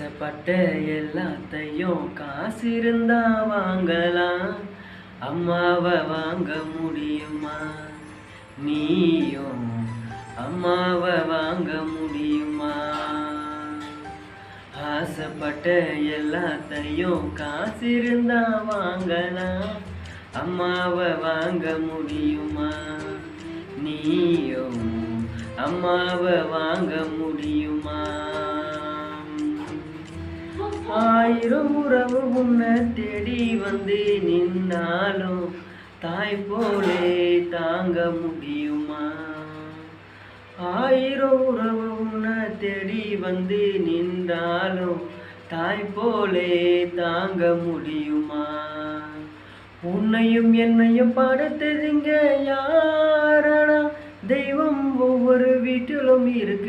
ஆசைப்பட்ட எல்லாத்தையும் காசு இருந்தா வாங்கலாம். அம்மாவை வாங்க முடியுமா? நீயும் அம்மாவை வாங்க முடியுமா? ஆசைப்பட்ட எல்லாத்தையும் காசு இருந்தா வாங்கலாம். அம்மாவை வாங்க முடியுமா? நீயும் அம்மாவை வாங்க முடியுமா? ஆயிரம் உறவு உன்னை தேடி வந்து நின்னாலும் தாய் போலே தாங்க முடியுமா? ஆயிரம் உறவு உன்னை தேடி வந்து நின்றாலும் தாய் போலே தாங்க முடியுமா? உன்னையும் என்னையும் படைத்ததுங்க யாரடா? தெய்வம் ஒவ்வொரு வீட்டிலும் இருக்கு.